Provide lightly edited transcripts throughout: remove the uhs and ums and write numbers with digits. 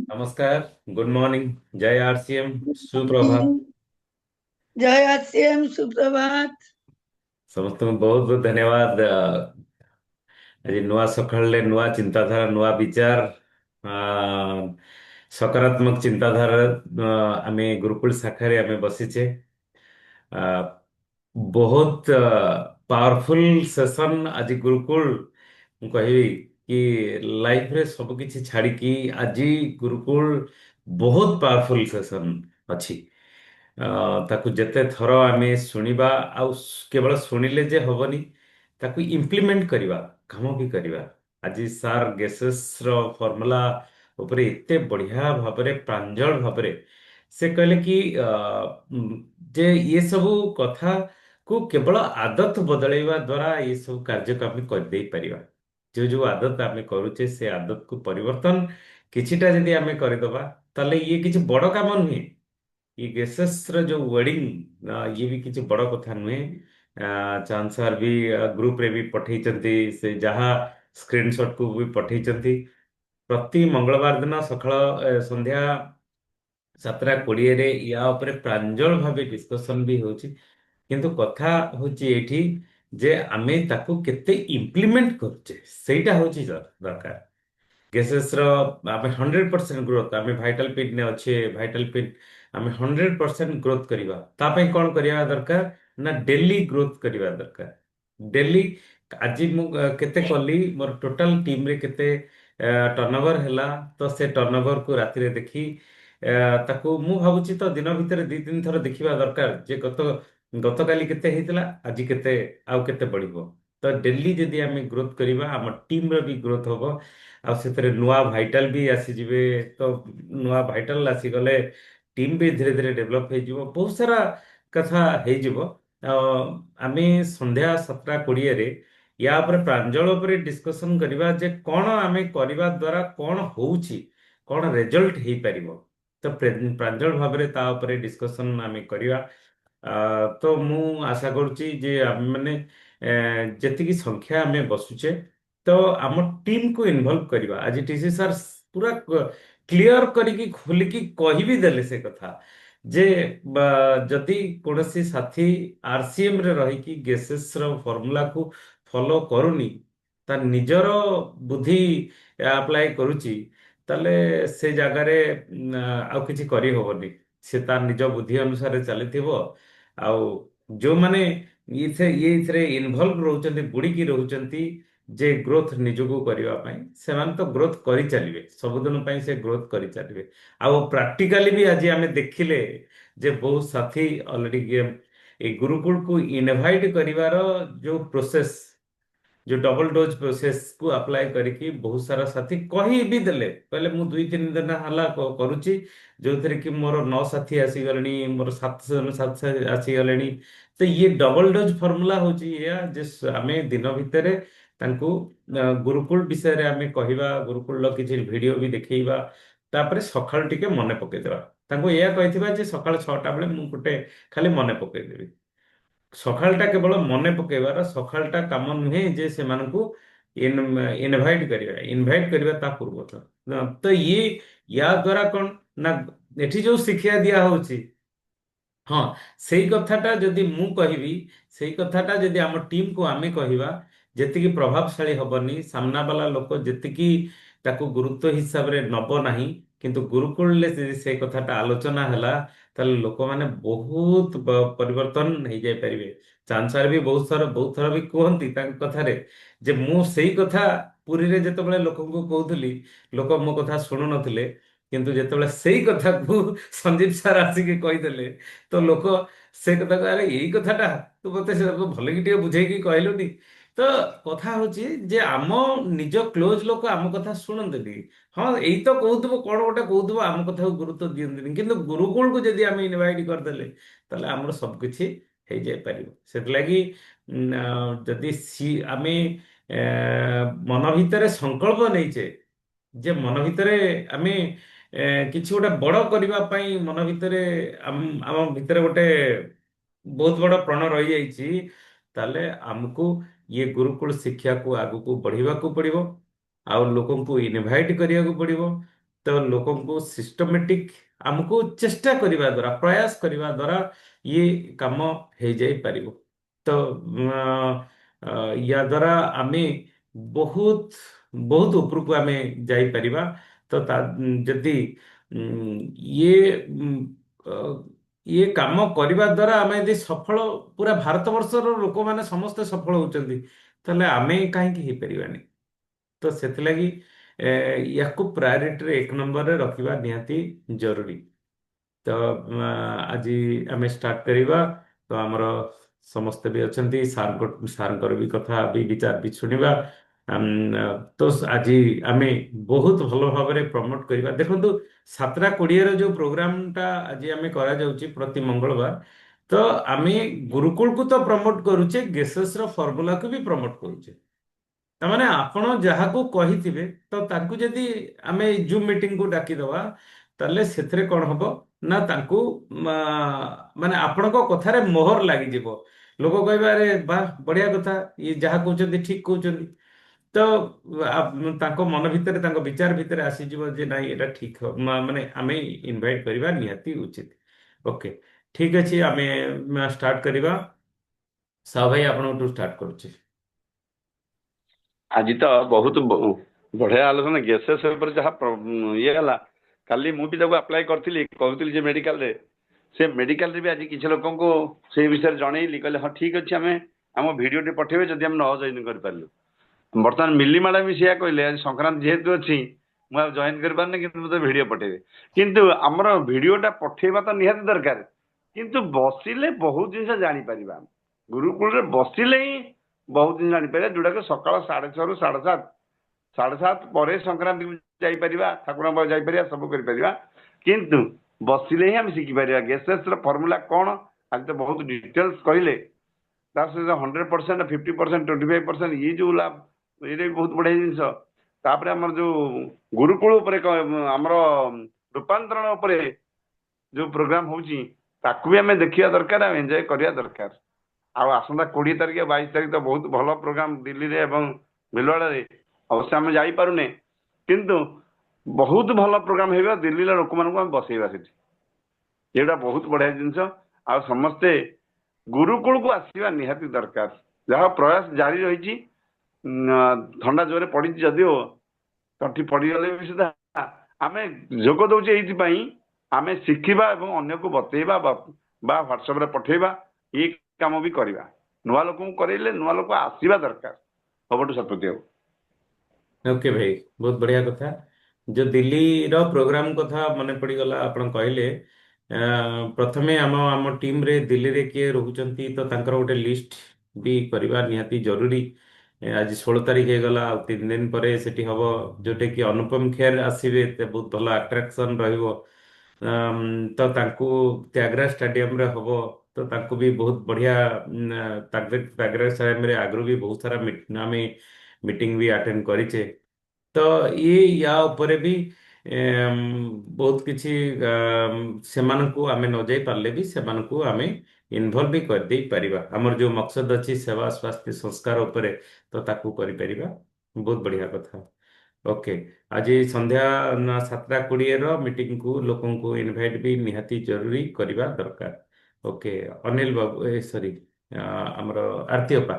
नमस्कार। Good morning. जय RCM. सुप्रभात। मॉर्निंग। जय आरसीएम, सुप्रभात। समस्त बहुत बहुत धन्यवाद। आज नुआ सकाळे नुआ चिंताधारा नुआ विचार सकारात्मक चिंताधारा आमे गुरुकुल शाखारे आमे बसिचे। बहुत पावरफुल सेशन आज गुरुकुल। ମୁଁ କହିବି କି ଲାଇଫରେ ସବୁ କିଛି ଛାଡ଼ିକି ଆଜି ଗୁରୁକୁଳ ବହୁତ ପାୱାରଫୁଲ ସେସନ ଅଛି। ତାକୁ ଯେତେ ଥର ଆମେ ଶୁଣିବା ଆଉ କେବଳ ଶୁଣିଲେ ଯେ ହବନି, ତାକୁ ଇମ୍ପ୍ଲିମେଣ୍ଟ କରିବା, କାମ ବି କରିବା। ଆଜି ସାର୍ ଗେସେସର ଫର୍ମୁଲା ଉପରେ ଏତେ ବଢ଼ିଆ ଭାବରେ ପ୍ରାଞ୍ଜଳ ଭାବରେ ସେ କହିଲେ କି ଯେ ଇଏ ସବୁ କଥାକୁ କେବଳ ଆଦତ ବଦଳେଇବା ଦ୍ୱାରା ଏ ସବୁ କାର୍ଯ୍ୟକୁ ଆମେ କରିଦେଇ ପାରିବା। ଯୋଉ ଆଦତ ଆମେ କରୁଛେ ସେ ଆଦତକୁ ପରିବର୍ତ୍ତନ କିଛିଟା ଯଦି ଆମେ କରିଦବା, ତାହେଲେ ଇଏ କିଛି ବଡ଼ କାମ ନୁହେଁ। ये गेसेस ର ଯୋଉ ୱେଡିଙ୍ଗ ଇଏ ବି କିଛି ବଡ଼ କଥା ନୁହେଁ। ଚାନ୍ଦ ସାର୍ ବି ଗ୍ରୁପରେ ବି ପଠେଇଛନ୍ତି, ସେ ଯାହା ସ୍କ୍ରିନଶଟକୁ ବି ପଠେଇଛନ୍ତି। ପ୍ରତି ମଙ୍ଗଳବାର ଦିନ ସକାଳ ସନ୍ଧ୍ୟା 7:20ରେ ୟା ଉପରେ ପ୍ରାଞ୍ଜଳ ଭାବେ ଡିସ୍କସନ ବି ହେଉଛି। କିନ୍ତୁ କଥା ହଉଛି ଏଇଠି ଯେ ଆମେ ତାକୁ କେତେ ଇମ୍ପ୍ଲିମେଣ୍ଟ କରୁଛେ, ସେଇଟା ହଉଛି ଦରକାର। ଗେସେସର ଆମେ 100% ଗ୍ରୋଥ, ଆମେ ଭାଇଟାଲ ପିଡ୍ ଅଛେ, ଭାଇଟାଲ ପିଡ୍ ଆମେ 100% ଗ୍ରୋଥ କରିବା। ତା ପାଇଁ କ'ଣ କରିବା ଦରକାର ନା ଡେଲି ଗ୍ରୋଥ କରିବା ଦରକାର। ଡେଲି ଆଜି ମୁଁ କେତେ କଲି, ମୋର ଟୋଟାଲ ଟିମରେ କେତେ ଟର୍ନଓଭର ହେଲା, ତ ସେ ଟର୍ନଓଭରକୁ ରାତିରେ ଦେଖି ତାକୁ ମୁଁ ଭାବୁଛି ତ ଦିନ ଭିତରେ 2-3 ଥର ଦେଖିବା ଦରକାର ଯେ ଗତକାଲି କେତେ ହେଇଥିଲା, ଆଜି କେତେ, ଆଉ କେତେ ବଢିବ। ତ ଡେଲି ଯଦି ଆମେ ଗ୍ରୋଥ କରିବା ଆମ ଟିମର ବି ଗ୍ରୋଥ ହବ। ଆଉ ସେଥିରେ ନୂଆ ଭାଇଟାଲ ବି ଆସିଯିବେ। ତ ନୂଆ ଭାଇଟାଲ ଆସିଗଲେ ଟିମ୍ ବି ଧୀରେ ଧୀରେ ଡେଭଲପ ହେଇଯିବ, ବହୁତ ସାରା କଥା ହେଇଯିବ। ଆଉ ଆମେ ସନ୍ଧ୍ୟା 7:20ରେ ୟା ଉପରେ ପ୍ରାଞ୍ଜଳ ଉପରେ ଡିସ୍କସନ କରିବା ଯେ କ'ଣ ଆମେ କରିବା ଦ୍ୱାରା କ'ଣ ହଉଛି, କ'ଣ ରେଜଲ୍ଟ ହେଇପାରିବ। ତ ପ୍ରାଞ୍ଜଳ ଭାବରେ ତା ଉପରେ ଡିସ୍କସନ ଆମେ କରିବା। ତ ମୁଁ ଆଶା କରୁଛି ଯେ ଆମେମାନେ ଯେତିକି ସଂଖ୍ୟା ଆମେ ବସୁଛେ, ତ ଆମ ଟିମକୁ ଇନଭଲ୍ଭ କରିବା। ଆଜି ଟିସି ସାର୍ ପୁରା କ୍ଲିଅର କରିକି ଖୋଲିକି କହିବି ଦେଲେ ସେ କଥା ଯେ ଯଦି କୌଣସି ସାଥୀ ଆରସିଏମରେ ରହିକି ଗେସେସର ଫର୍ମୁଲାକୁ ଫଲୋ କରୁନି, ତା ନିଜର ବୁଦ୍ଧି ଆପ୍ଲାଏ କରୁଛି, ତାହେଲେ ସେ ଜାଗାରେ ଆଉ କିଛି କରିହବନି। ସେ ତା ନିଜ ବୁଦ୍ଧି ଅନୁସାରେ ଚାଲିଥିବ। ଆଉ ଯୋଉମାନେ ଇଏଥିରେ ଇନଭଲ୍ଭ ରହୁଛନ୍ତି, ବୁଡ଼ିକି ରହୁଛନ୍ତି ଯେ ଗ୍ରୋଥ ନିଜକୁ କରିବା ପାଇଁ, ସେମାନେ ତ ଗ୍ରୋଥ କରିଚାଲିବେ, ସବୁଦିନ ପାଇଁ ସେ ଗ୍ରୋଥ କରିଚାଲିବେ। ଆଉ ପ୍ରାକ୍ଟିକାଲି ବି ଆଜି ଆମେ ଦେଖିଲେ ଯେ ବହୁତ ସାଥୀ ଅଲରେଡି ଏଇ ଗୁରୁକୁଳକୁ ଇନଭାଇଟ୍ କରିବାର ଯୋଉ ପ୍ରୋସେସ, ଯୋଉ ଡବଲ ଡୋଜ ପ୍ରୋସେସକୁ ଆପ୍ଲାଏ କରିକି ବହୁତ ସାରା ସାଥୀ କହି ବି ଦେଲେ, କହିଲେ ମୁଁ 2-3 ଦିନ ହେଲା କରୁଛି, ଯୋଉଥିରେ କି ମୋର 9 ସାଥୀ ଆସିଗଲେଣି, ମୋର 7 ଜଣ ଆସିଗଲେଣି। ତ ଇଏ ଡବଲ ଡୋଜ ଫର୍ମୁଲା ହଉଛି ଏଇଆ ଯେ ଆମେ ଦିନ ଭିତରେ ତାଙ୍କୁ ଗୁରୁକୁଳ ବିଷୟରେ ଆମେ କହିବା, ଗୁରୁକୁଳର କିଛି ଭିଡିଓ ବି ଦେଖେଇବା। ତାପରେ ସକାଳୁ ଟିକେ ମନେ ପକେଇଦେବା। ତାଙ୍କୁ ଏଇଆ କହିଥିବା ଯେ ସକାଳ 6ଟା ବେଳେ ମୁଁ ଗୋଟେ ଖାଲି ମନେ ପକେଇଦେବି। ସକାଳଟା କେବଳ ମନେ ପକେଇବାର, ସକାଳଟା କାମ ନୁହେଁ ଯେ ସେମାନଙ୍କୁ ଇନଭାଇଟ୍ କରିବା। ଇନଭାଇଟ୍ କରିବା ତା ପୂର୍ବଥର। ତ ୟା ଦ୍ୱାରା କ'ଣ ନା ଏଠି ଯୋଉ ଶିକ୍ଷା ଦିଆ ହଉଛି, ହଁ, ସେଇ କଥାଟା ଯଦି ମୁଁ କହିବି, ସେଇ କଥାଟା ଯଦି ଆମ ଟିମକୁ ଆମେ କହିବା, ଯେତିକି ପ୍ରଭାବଶାଳୀ ହବନି, ସାମ୍ନା ବାଲା ଲୋକ ଯେତିକି ତାକୁ ଗୁରୁତ୍ୱ ହିସାବରେ ନବ ନାହିଁ। କିନ୍ତୁ ଗୁରୁକୁଳରେ ଯଦି ସେ କଥାଟା ଆଲୋଚନା ହେଲା, ତାହେଲେ ଲୋକମାନେ ବହୁତ ପରିବର୍ତ୍ତନ ହେଇଯାଇପାରିବେ। ଚାନ୍ଦ ସାର୍ ବି ବହୁତ ଥର ବି କୁହନ୍ତି ତାଙ୍କ କଥାରେ ଯେ ମୁଁ ସେଇ କଥା ପୁରୀରେ ଯେତେବେଳେ ଲୋକଙ୍କୁ କହୁଥିଲି, ଲୋକ ମୋ କଥା ଶୁଣୁନଥିଲେ। କିନ୍ତୁ ଯେତେବେଳେ ସେଇ କଥାକୁ ସନ୍ଦୀପ ସାର୍ ଆସିକି କହିଦେଲେ, ତ ଲୋକ ସେ କଥାକୁ, ଆରେ ଏଇ କଥାଟା ତୁ ମତେ ଭଲକି ଟିକେ ବୁଝେଇକି କହିଲୁନି। ତ କଥା ହଉଛି ଯେ ଆମ ନିଜ କ୍ଲୋଜ ଲୋକ ଆମ କଥା ଶୁଣନ୍ତିନି। ହଁ, ଏଇ ତ କହୁଥିବ, କ'ଣ ଗୋଟେ କହୁଥିବ, ଆମ କଥାକୁ ଗୁରୁତ୍ୱ ଦିଅନ୍ତିନି। କିନ୍ତୁ ଗୁରୁକୁଳକୁ ଯଦି ଆମେ ଇନଭାଇଟ୍ କରିଦେଲେ, ତାହେଲେ ଆମର ସବୁକିଛି ହେଇଯାଇପାରିବ। ସେଥିଲାଗି ଯଦି ଆମେ ମନ ଭିତରେ ସଂକଳ୍ପ ନେଇଛେ ଯେ ମନ ଭିତରେ ଆମେ କିଛି ଗୋଟେ ବଡ଼ କରିବା ପାଇଁ, ମନ ଭିତରେ ଆମ ଭିତରେ ଗୋଟେ ବହୁତ ବଡ଼ ପ୍ରଣ ରହିଯାଇଛି, ତାହେଲେ ଆମକୁ ଇଏ ଗୁରୁକୁଳ ଶିକ୍ଷାକୁ ଆଗକୁ ବଢିବାକୁ ପଡିବ। ଆଉ ଲୋକଙ୍କୁ ଇନଭାଇଟ୍ କରିବାକୁ ପଡିବ। ତ ଲୋକଙ୍କୁ ସିଷ୍ଟମେଟିକ ଆମକୁ ଚେଷ୍ଟା କରିବା ଦ୍ୱାରା ପ୍ରୟାସ କରିବା ଦ୍ୱାରା ଇଏ କାମ ହେଇଯାଇପାରିବ। ତ ୟା ଦ୍ୱାରା ଆମେ ବହୁତ ବହୁତ ଉପରକୁ ଆମେ ଯାଇପାରିବା। ତ ଯଦି ଇଏ ଅ, ଇଏ କାମ କରିବା ଦ୍ୱାରା ଆମେ ଯଦି ସଫଳ, ପୁରା ଭାରତ ବର୍ଷର ଲୋକମାନେ ସମସ୍ତେ ସଫଳ ହଉଛନ୍ତି, ତାହେଲେ ଆମେ କାହିଁକି ହେଇପାରିବାନି? ତ ସେଥିଲାଗି ୟାକୁ ପ୍ରାୟୋରିଟିରେ ଏକ ନମ୍ବରରେ ରଖିବା ନିହାତି ଜରୁରୀ। ତ ଆଜି ଆମେ ଷ୍ଟାର୍ଟ କରିବା। ତ ଆମର ସମସ୍ତେ ବି ଅଛନ୍ତି, ସାର୍ଙ୍କର ବି କଥା ବି ବିଚାର ବି ଶୁଣିବା। ତ ଆଜି ଆମେ ବହୁତ ଭଲ ଭାବରେ ପ୍ରମୋଟ କରିବା। ଦେଖନ୍ତୁ, 7ଟା 20ର ଯୋଉ ପ୍ରୋଗ୍ରାମଟା ଆଜି ଆମେ କରାଯାଉଛି ପ୍ରତି ମଙ୍ଗଳବାର, ତ ଆମେ ଗୁରୁକୁଳକୁ ତ ପ୍ରମୋଟ କରୁଛେ, ଗେସେସର ଫର୍ମୁଲାକୁ ବି ପ୍ରମୋଟ କରୁଛେ। ତାମାନେ ଆପଣ ଯାହାକୁ କହିଥିବେ, ତ ତାଙ୍କୁ ଯଦି ଆମେ ଜୁମ୍ ମିଟିଂକୁ ଡାକିଦବା, ତାହେଲେ ସେଥିରେ କଣ ହବ ନା ତାଙ୍କୁ ମାନେ ଆପଣଙ୍କ କଥାରେ ମୋହର ଲାଗିଯିବ। ଲୋକ କହିବେ, ଆରେ ବାଃ, ବଢିଆ କଥା, ଇଏ ଯାହା କହୁଛନ୍ତି ଠିକ କହୁଛନ୍ତି। ତ ତାଙ୍କ ମନ ଭିତରେ, ତାଙ୍କ ବିଚାର ଭିତରେ ଆସିଯିବ ଯେ ନାଇଁ, ଏଇଟା ଠିକ ମାନେ ଆମେ ଇନଭାଇଟ୍ କରିବା ନିହାତି ଉଚିତ। ଓକେ, ଠିକ ଅଛି, ଆମେ ଷ୍ଟାର୍ଟ କରିବା। ସାହୁ ଭାଇ, ଆପଣଙ୍କଠୁ ଷ୍ଟାର୍ଟ କରୁଛି। ଆଜି ତ ବହୁତ ବଢିଆ ଆଲୋଚନା ଗ୍ୟାସେସ୍ ଉପରେ ଯାହା ଇଏ ହେଲା। କାଲି ମୁଁ ବି ତାକୁ ଆପ୍ଲାଏ କରିଥିଲି, କହୁଥିଲି ଯେ ମେଡିକାଲରେ, ସେ ମେଡିକାଲରେ ବି ଆଜି କିଛି ଲୋକଙ୍କୁ ସେଇ ବିଷୟରେ ଜଣେଇଲି। କହିଲେ ହଁ ଠିକ ଅଛି, ଆମେ ଆମ ଭିଡ଼ିଓଟି ପଠେଇବେ ଯଦି ଆମେ ନ ଜଏନ୍ କରିପାରିଲୁ। ବର୍ତ୍ତମାନ ମିଲି ମ୍ୟାଡ଼ାମ ବି ସେଇଆ କହିଲେ, ଆଜି ସଂକ୍ରାନ୍ତି ଯେହେତୁ ଅଛି ମୁଁ ଆଉ ଜଏନ୍ କରିପାରୁନି, କିନ୍ତୁ ମୋତେ ଭିଡ଼ିଓ ପଠେଇବେ। କିନ୍ତୁ ଆମର ଭିଡ଼ିଓଟା ପଠେଇବା ତ ନିହାତି ଦରକାର, କିନ୍ତୁ ବସିଲେ ବହୁତ ଜିନିଷ ଜାଣିପାରିବା। ଗୁରୁକୁଳରେ ବସିଲେ ହିଁ ବହୁତ ଜିନିଷ ଜାଣିପାରିବା, ଯୋଉଟାକ ସକାଳ 6:30ରୁ 7:30, 7:30 ପରେ ସଂକ୍ରାନ୍ତିକୁ ଯାଇପାରିବା, ଠାକୁରଙ୍କ ପାଖକୁ ଯାଇପାରିବା, ସବୁ କରିପାରିବା। କିନ୍ତୁ ବସିଲେ ହିଁ ଆମେ ଶିଖିପାରିବା ଗେସେସର ଫର୍ମୁଲା କ'ଣ। ଆଜି ତ ବହୁତ ଡିଟେଲ୍ସ କହିଲେ, ତା ସହିତ 100%, 50%, 25%, ଇଏ ଯୋଉ ଲାଭ, ଏଇଟା ବି ବହୁତ ବଢିଆ ଜିନିଷ। ତାପରେ ଆମର ଯୋଉ ଗୁରୁକୁଳ ଉପରେ ଆମର ରୂପାନ୍ତରଣ ଉପରେ ଯୋଉ ପ୍ରୋଗ୍ରାମ ହଉଛି, ତାକୁ ବି ଆମେ ଦେଖିବା ଦରକାର, ଆଉ ଏନ୍ଜୟ କରିବା ଦରକାର। ଆଉ ଆସନ୍ତା 20 ତାରିଖ 22 ତାରିଖ ତ ବହୁତ ଭଲ ପ୍ରୋଗ୍ରାମ ଦିଲ୍ଲୀରେ ଏବଂ ଭିଲୱାଡ଼ାରେ। ଅବଶ୍ୟ ଆମେ ଯାଇପାରୁନେ, କିନ୍ତୁ ବହୁତ ଭଲ ପ୍ରୋଗ୍ରାମ ହେଇବା। ଦିଲ୍ଲୀର ଲୋକମାନଙ୍କୁ ଆମେ ବସେଇବା ସେଠି, ଏଇଟା ବହୁତ ବଢିଆ ଜିନିଷ। ଆଉ ସମସ୍ତେ ଗୁରୁକୁଳକୁ ଆସିବା ନିହାତି ଦରକାର। ଯାହା ପ୍ରୟାସ ଜାରି ରହିଛି। ଥଣ୍ଡା ଜୋରେ ପଡିଛି ଯଦିଓ, ତଣ୍ଟି ପଡିଗଲେ ବି ସୁଦ୍ଧା ଆମେ ଯୋଗ ଦଉଛେ ଏଇଥିପାଇଁ, ଆମେ ଶିଖିବା ଏବଂ ଅନ୍ୟକୁ ବତେଇବା ବା ହ୍ୱାଟ୍ସଆପରେ ପଠେଇବା, ଏଇ କାମ ବି କରିବା। ନୂଆ ଲୋକଙ୍କୁ କରେଇଲେ ନୂଆ ଲୋକ ଆସିବା ଦରକାର। ହବଠୁ ଶତପଥୀ ବାବୁ। ଓକେ ଭାଇ, ବହୁତ ବଢିଆ କଥା। ଯୋଉ ଦିଲ୍ଲୀର ପ୍ରୋଗ୍ରାମ କଥା ମନେ ପଡିଗଲା, ଆପଣ କହିଲେ। ପ୍ରଥମେ ଆମ ଆମ ଟିମରେ ଦିଲ୍ଲୀରେ କିଏ ରହୁଛନ୍ତି, ତ ତାଙ୍କର ଗୋଟେ ଲିଷ୍ଟ ବି କରିବା ନିହାତି ଜରୁରୀ। ଆଜି 16 ତାରିଖ ହେଇଗଲା, ଆଉ 3 ଦିନ ପରେ ସେଠି ହବ, ଯୋଉଟା କି ଅନୁପମ ଖେର ଆସିବେ। ବହୁତ ଭଲ ଆଟ୍ରାକ୍ସନ ରହିବ। ତ ତାଙ୍କୁ ତ୍ୟାଗରାଜ ଷ୍ଟାଡିୟମରେ ହବ। ତ ତାଙ୍କୁ ବି ବହୁତ ବଢିଆ, ତ୍ୟାଗରାଜ ଷ୍ଟାଡିୟମରେ ଆଗରୁ ବି ବହୁତ ସାରା ଆମେ ମିଟିଂ ବି ଆଟେଣ୍ଡ କରିଛେ। ତ ୟା ଉପରେ ବି ବହୁତ କିଛି, ସେମାନଙ୍କୁ ଆମେ ନ ଯାଇ ପାରିଲେ ବି ସେମାନଙ୍କୁ ଆମେ ଇନଭଲ୍ଭ ବି କରିଦେଇ ପାରିବା। ଆମର ଯୋଉ ମକସଦ ଅଛି ସେବା ସ୍ୱାସ୍ଥ୍ୟ ସଂସ୍କାର ଉପରେ, ତ ତାକୁ କରିପାରିବା। ବହୁତ ବଢିଆ କଥା। ଓକେ, ଆଜି ସନ୍ଧ୍ୟା 7ଟା 20ର ମିଟିଂକୁ ଲୋକଙ୍କୁ ଇନଭାଇଟ୍ ବି ନିହାତି ଜରୁରୀ କରିବା ଦରକାର। ଓକେ, ଅନିଲ ବାବୁ, ସରି, ଆମର ଆରତି ଅପା।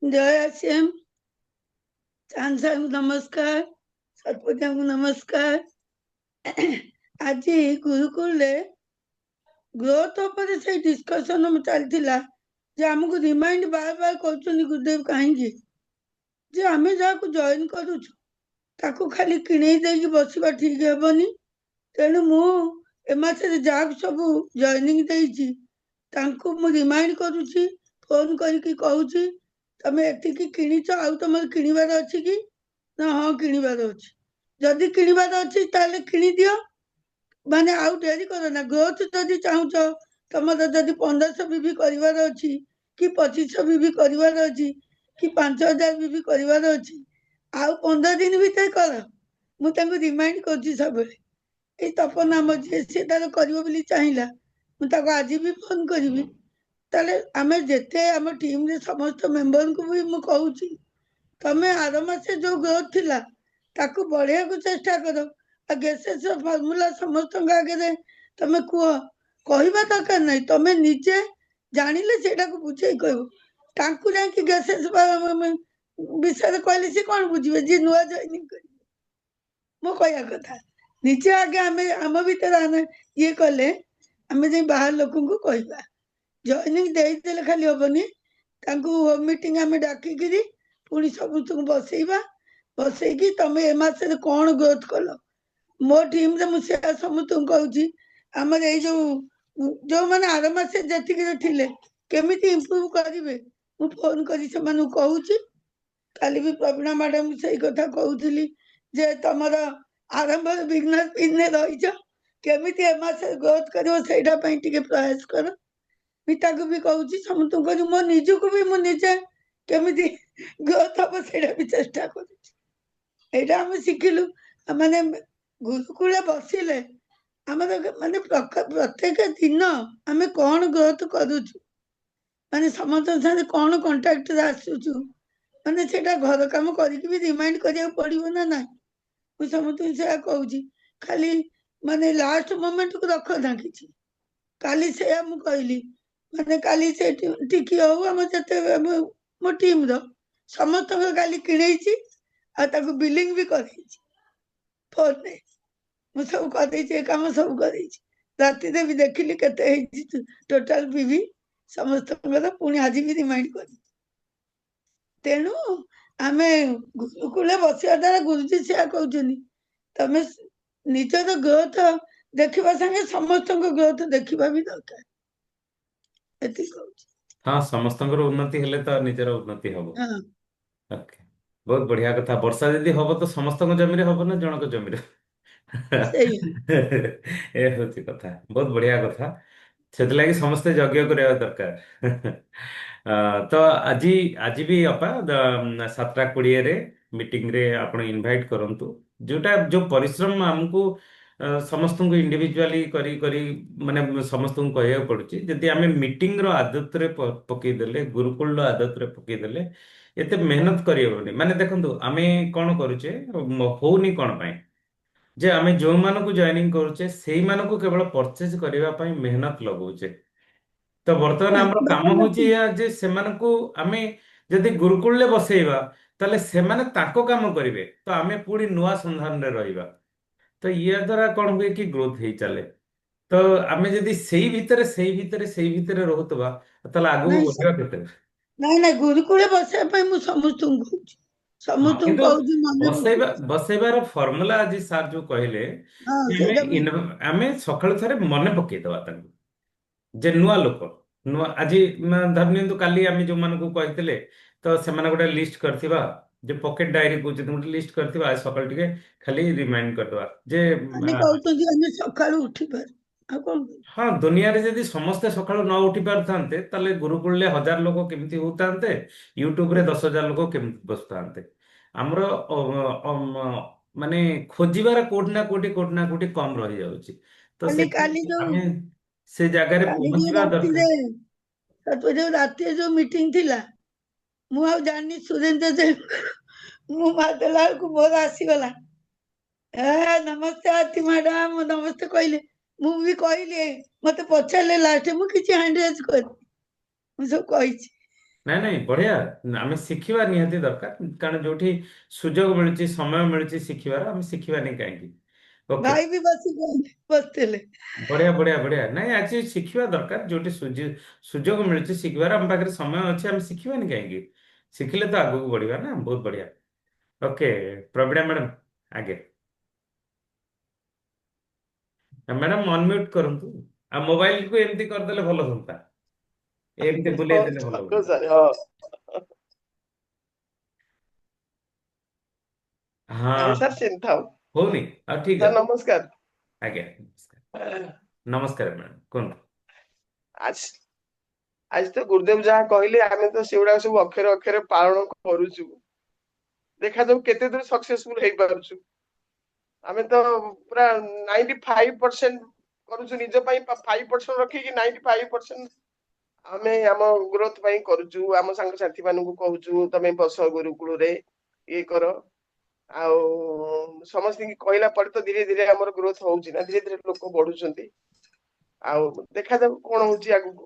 ଜୟ ଆସିଏମ୍। ଚାନ୍ଦ ସାର୍ଙ୍କୁ ନମସ୍କାର, ଶତପଥୀଙ୍କୁ ନମସ୍କାର। ଆଜି ଗୁରୁକୁଳରେ ଗ୍ରୋଥ ଉପରେ ସେଇ ଡିସ୍କସନ ଚାଲିଥିଲା, ଯେ ଆମକୁ ରିମାଇଣ୍ଡ ବାର ବାର କରୁଛନ୍ତି ଗୁରୁଦେବ, କାହିଁକି ଯେ ଆମେ ଯାହାକୁ ଜଏନ୍ କରୁଛୁ ତାକୁ ଖାଲି କିଣେଇ ଦେଇକି ବସିବା ଠିକ ହେବନି। ତେଣୁ ମୁଁ ଏ ମାସରେ ଯାହାକୁ ସବୁ ଜଏନିଂ ଦେଇଛି ତାଙ୍କୁ ମୁଁ ରିମାଇଣ୍ଡ କରୁଛି, ଫୋନ କରିକି କହୁଛି, ତମେ ଏତିକି କିଣିଛ, ଆଉ ତମର କିଣିବାର ଅଛି କି? ନା ହଁ, କିଣିବାର ଅଛି। ଯଦି କିଣିବାର ଅଛି ତାହେଲେ କିଣିଦିଅ, ମାନେ ଆଉ ଡେରି କର ନା। ଗ୍ରୋଥ ଯଦି ଚାହୁଁଛ, ତମର ଯଦି 1500 ବିବି କରିବାର ଅଛି, କି 2500 ବିବି କରିବାର ଅଛି, କି 5000 ବିବି କରିବାର ଅଛି, ଆଉ 15 ଦିନ ଭିତରେ କର। ମୁଁ ତାଙ୍କୁ ରିମାଇଣ୍ଡ କରୁଛି ସବୁବେଳେ। ଏଇ ତପନ ଆମ ଯିଏ, ସିଏ ତାର କରିବ ବୋଲି ଚାହିଁଲା, ମୁଁ ତାକୁ ଆଜି ବି ଫୋନ କରିବି। ତାହେଲେ ଆମେ ଯେତେ ଆମ ଟିମରେ ସମସ୍ତ ମେମ୍ବରଙ୍କୁ ବି ମୁଁ କହୁଛି, ତମେ ଆର ମାସେ ଯୋଉ ଗ୍ରୋଥ ଥିଲା ତାକୁ ବଢେଇବାକୁ ଚେଷ୍ଟା କର। ଆଉ ଗ୍ୟାସେସ୍ ଫର୍ମୁଲା ସମସ୍ତଙ୍କ ଆଗରେ ତମେ କୁହ, କହିବା ଦରକାର ନାହିଁ, ତମେ ନିଜେ ଜାଣିଲେ ସେଇଟାକୁ ବୁଝେଇ କହିବ। ତାଙ୍କୁ ଯାଇକି ଗ୍ୟାସେସ୍ ବିଷୟରେ କହିଲେ ସେ କଣ ବୁଝିବେ, ଯିଏ ନୂଆ ଜଏନିଂ କରିବେ। ମୋ କହିବା କଥା, ନିଜେ ଆଗେ ଆମେ ଆମ ଭିତରେ ଆମେ ଇଏ କଲେ ଆମେ ଯାଇ ବାହାର ଲୋକଙ୍କୁ କହିବା। ଜଏନିଂ ଦେଇଦେଲେ ଖାଲି ହବନି, ତାଙ୍କୁ ହୋମ ମିଟିଂ ଆମେ ଡାକିକିରି ପୁଣି ସମସ୍ତଙ୍କୁ ବସେଇବା, ବସେଇକି ତମେ ଏ ମାସରେ କଣ ଗ୍ରୋଥ କଲ। ମୋ ଟିମରେ ମୁଁ ସେୟା ସମସ୍ତଙ୍କୁ କହୁଛି, ଆମର ଏଇ ଯୋଉମାନେ ଆର ମାସେ ଯେତିକିରେ ଥିଲେ କେମିତି ଇମ୍ପ୍ରୁଭ କରିବେ ମୁଁ ଫୋନ କରି ସେମାନଙ୍କୁ କହୁଛି। କାଲି ବି ପ୍ରବୀଣା ମ୍ୟାଡାମ ସେଇ କଥା କହୁଥିଲି ଯେ ତମର ଆରମ୍ଭରେ ବିଘ୍ନ ବିଘ୍ନେ ରହିଛ, କେମିତି ଏ ମାସରେ ଗ୍ରୋଥ କରିବ ସେଇଟା ପାଇଁ ଟିକେ ପ୍ରୟାସ କର। ପିତାକୁ ବି କହୁଛି, ସମସ୍ତଙ୍କୁ କହୁଛି, ମୋ ନିଜକୁ ବି ମୁଁ ନିଜେ କେମିତି ଗ୍ରୋଥ ହବ ସେଇଟା ବି ଚେଷ୍ଟା କରୁଛି। ଏଇଟା ଆମେ ଶିଖିଲୁ। ମାନେ ଗୁରୁକୁଳେ ବସିଲେ ଆମର ମାନେ ପ୍ରତ୍ୟେକ ଦିନ ଆମେ କଣ ଗ୍ରୋଥ କରୁଛୁ, ମାନେ ସମସ୍ତଙ୍କ ସାଙ୍ଗରେ କଣ କଣ୍ଟାକ୍ଟରେ ଆସୁଛୁ, ମାନେ ସେଇଟା ଘର କାମ କରିକି ବି ରିମାଇଣ୍ଡ କରିବାକୁ ପଡିବ ନା ନାହିଁ। ମୁଁ ସମସ୍ତଙ୍କୁ ସେୟା କହୁଛି, ଖାଲି ମାନେ ଲାଷ୍ଟ ମୋମେଣ୍ଟକୁ ରଖନା କିଛି। କାଲି ସେୟା ମୁଁ କହିଲି, ମାନେ କାଲି ସେ ଟିକି ହଉ ଆମ ଯେତେ ମୋ ଟିମର ସମସ୍ତଙ୍କ କାଲି କିଣେଇଛି, ଆଉ ତାକୁ ବିଲିଂ ବି କରେଇଛି ଫୋନରେ। ମୁଁ ସବୁ କରିଦେଇଛି, ଏ କାମ ସବୁ କରିଦେଇଛି। ରାତିରେ ବି ଦେଖିଲି କେତେ ହେଇଛି ଟୋଟାଲ ପିଭି ସମସ୍ତଙ୍କର, ପୁଣି ଆଜି ବି ରିମାଇଣ୍ଡ କରିଛି। ତେଣୁ ଆମେ ଗୁରୁକୁଳେ ବସିବା ଦ୍ୱାରା ଗୁରୁଜୀ ସେୟା କହୁଛନ୍ତି, ତମେ ନିଜର ଗ୍ରୋଥ ଦେଖିବା ସାଙ୍ଗେ ସମସ୍ତଙ୍କ ଗ୍ରୋଥ ଦେଖିବା ବି ଦରକାର। ଏତିକି କହୁଛି। ହଁ, ସମସ୍ତଙ୍କର ଉନ୍ନତି ହେଲେ ତ ନିଜର ଉନ୍ନତି ହବ। ହଁ ଓକେ, ବହୁତ ବଢିଆ କଥା। ବର୍ଷା ଯଦି ହବ ତ ସମସ୍ତଙ୍କ ଜମିରେ ହବ ନା ଜଣଙ୍କ ଜମିରେ? ସେଇ ଏ ହଉଛି କଥା, ବହୁତ ବଢିଆ କଥା। ସେଥିଲାଗି ସମସ୍ତେ ଯଜ୍ଞ କରିବା ଦରକାର। ତ ଆଜି ଆଜି ବି ଅପା 7ଟା 20ରେ ମିଟିଂରେ ଆପଣ ଇନଭାଇଟ୍ କରନ୍ତୁ। ଯୋଉ ପରିଶ୍ରମ ଆମକୁ ସମସ୍ତଙ୍କୁ ଇଣ୍ଡିଭିଜୁଆଲି କରି କରି ମାନେ ସମସ୍ତଙ୍କୁ କହିବାକୁ ପଡୁଛି, ଯଦି ଆମେ ମିଟିଂର ଆଦତରେ ପକେଇଦେଲେ, ଗୁରୁକୁଳର ଆଦତରେ ପକେଇଦେଲେ ଏତେ ମେହନତ କରିହେବନି। ମାନେ ଦେଖନ୍ତୁ, ଆମେ କଣ କରୁଛେ, ହଉନି କଣ ପାଇଁ, ଯେ ଆମେ ଯୋଉମାନଙ୍କୁ ଜଏନିଂ କରୁଛେ ସେଇମାନଙ୍କୁ କେବଳ ପରଚେଜ କରିବା ପାଇଁ ମେହନତ ଲଗାଉଛେ। ତ ବର୍ତ୍ତମାନ ଆମର କାମ ହଉଛି ଏଇଆ ଯେ ସେମାନଙ୍କୁ ଆମେ ଯଦି ଗୁରୁକୁଳରେ ବସେଇବା ତାହେଲେ ସେମାନେ ତାଙ୍କ କାମ କରିବେ, ତ ଆମେ ପୁଣି ନୂଆ ସନ୍ଧାନରେ ରହିବା। ତ ଇଆ ଦ୍ୱାରା କଣ ହୁଏ କି ଗ୍ରୋଥ ହେଇ ଚାଲେ। ତ ଆମେ ଯଦି ସେଇ ଭିତରେ ରହୁଥିବା ତାହେଲେ ଆଗକୁ ନାଇଁ ବଢିବା କେତେ? ନାଇଁ ନାଇଁ, ଗୁରୁକୁଳେ ବସିବା ପାଇଁ ମୁଁ ସମସ୍ତଙ୍କୁ କହୁଛି, ହଁ, ସମସ୍ତଙ୍କୁ କିନ୍ତୁ କହୁଛି, ମନେ ପକେଇଛି। ବସେଇବାର ଫର୍ମୁଲା ଆଜି ସାର୍ ଯୋଉ କହିଲେ, ହଁ କି ସେଇଟା ବି ଆମେ ସକାଳୁ ଥରେ ମନେ ପକେଇଦବା ତାଙ୍କୁ ଯେ ନୂଆ ଲୋକ, ନୂଆ ଆଜି ଧରି ନିଅନ୍ତୁ କାଲି ଆମେ ଯୋଉମାନଙ୍କୁ କହିଥିଲେ ତ ସେମାନେ ଗୋଟେ ଲିଷ୍ଟ କରିଥିବା, ଯେ ପକେଟ ଡାଏରୀ କହୁଛନ୍ତି, ଗୋଟେ ଲିଷ୍ଟ କରିଥିବା, ଆଜି ସକାଳୁ ଟିକେ ଖାଲି ରିମାଇଣ୍ଡ କରିଦବା ଯେ ଖାଲି କହୁଛନ୍ତି ଆମେ ସକାଳୁ ଉଠିପାରୁ, ଆଉ କଣ କରିବୁ? ହଁ, ଦୁନିଆରେ ଯଦି ସମସ୍ତେ ସକାଳୁ ନ ଉଠି ପାରୁଥାନ୍ତେ ତାହେଲେ ଗୁରୁକୁଳରେ 1000 ଲୋକ କେମିତି ହଉଥାନ୍ତେ, ୟୁଟ୍ୟୁବରେ 10,000 ଲୋକ କେମିତି ବସୁଥାନ୍ତେ। ଆମର ମାନେ ଖୋଜିବାର କୋଉଠି ନା କୋଉଠି କମ ରହିଯାଉଛି। ତ କାଲି କାଲି ସେଥିପାଇଁ ଯୋଉ ଆମେ ସେ ଜାଗାରେ କାଲି ଯୋଉ ପହଞ୍ଚିବା ରାତିରେ ଦରକାର। ଯୋଉ ରାତିରେ ଯୋଉ ମିଟିଂ ଥିଲା, ମୁଁ ଆଉ ଜାଣିନି ସୁରେନ୍ଦ୍ର ଯେ ମୁଁ ମାରିଦେଲା ବେଳକୁ ମୋର ଆସିଗଲା, ନମସ୍ତେ ଆରତୀ ମ୍ୟାଡାମ ନମସ୍ତେ କହିଲେ। ମୁଁ ବି କହିଲି, ମତେ ପଚାରିଲେ ଲାଷ୍ଟ, ମୁଁ କିଛି ହ୍ୟାଣ୍ଡ ରେଜ କରିନି, ମୁଁ ସବୁ କହିଛି। ନାଇଁ ନାଇଁ, ବଢିଆ। ଆମେ ଶିଖିବା ନିହାତି ଦରକାର, କାରଣ ଯୋଉଠି ସୁଯୋଗ ମିଳୁଛି, ସମୟ ମିଳୁଛି ଶିଖିବାର, ଆମେ ଶିଖିବାନି କାହିଁକି? ଓକେ, ଭାଇ ବି ବସିଥିଲେ। ବଢିଆ ବଢିଆ ବଢିଆ। ନାଇଁ, ଆଜି ଶିଖିବା ଦରକାର, ଯୋଉଠି ସୁଯୋଗ ମିଳୁଛି ଶିଖିବାର, ଆମ ପାଖରେ ସମୟ ଅଛି, ଆମେ ଶିଖିବାନି କାହିଁକି? ଶିଖିଲେ ତ ଆଗକୁ ବଢିବା ନା। ବହୁତ ବଢିଆ। ଓକେ, ପ୍ରବୀଣା ମ୍ୟାଡାମ, ଆଜ୍ଞା ମ୍ୟାଡାମ ଅନମ୍ୟୁଟ କରନ୍ତୁ। ଆଉ ମୋବାଇଲକୁ ଏମିତି କରିଦେଲେ ଭଲ ହୁଅନ୍ତା, ଏମିତି ବୁଲେଇ ଦେଲେ ଭଲ ଠାକୁର ହୁଅନ୍ତା। ସାର୍, ହଁ। ହଁ, ନାଇଁ ସାର୍, ସେମିତି ଥାଉ। ହଉନି ଆଉ ଠିକ ସାର୍ ଅଛି। ନମସ୍କାର। ଆଜ୍ଞା, ନମସ୍କାର। ନମସ୍କାର ମ୍ୟାଡ଼ାମ, କୁହନ୍ତୁ। ଆଜି ଆଜି ତ ଗୁରୁଦେବ ଯାହା କହିଲେ ଆମେ ତ ସେଗୁଡାକ ସବୁ ଅକ୍ଷରେ ଅକ୍ଷରେ ପାଳନ କରୁଛୁ। ଦେଖାଯାଉ କେତେ ଦୂର ସକ୍ସେସଫୁଲ ହେଇପାରୁଛୁ। ଆମେ ତ ପୁରା 95% କରୁଛୁ ନିଜ ପାଇଁ, 5% ରଖିକି 95% ଆମେ ଆମ ଗ୍ରୋଥ ପାଇଁ କରୁଛୁ, ଆମ ସାଙ୍ଗସାଥି ମାନଙ୍କୁ କହୁଛୁ ତମେ ବସ ଗୁରୁକୁଳରେ ଇଏ କର। ଆଉ ସମସ୍ତଙ୍କୁ କହିଲା ପରେ ତ ଧୀରେ ଧୀରେ ଆମର ଗ୍ରୋଥ ହଉଛି ନା, ଧୀରେ ଧୀରେ ଲୋକ ବଢୁଛନ୍ତି। ଆଉ ଦେଖାଯାଉ କଣ ହଉଛି ଆଗକୁ।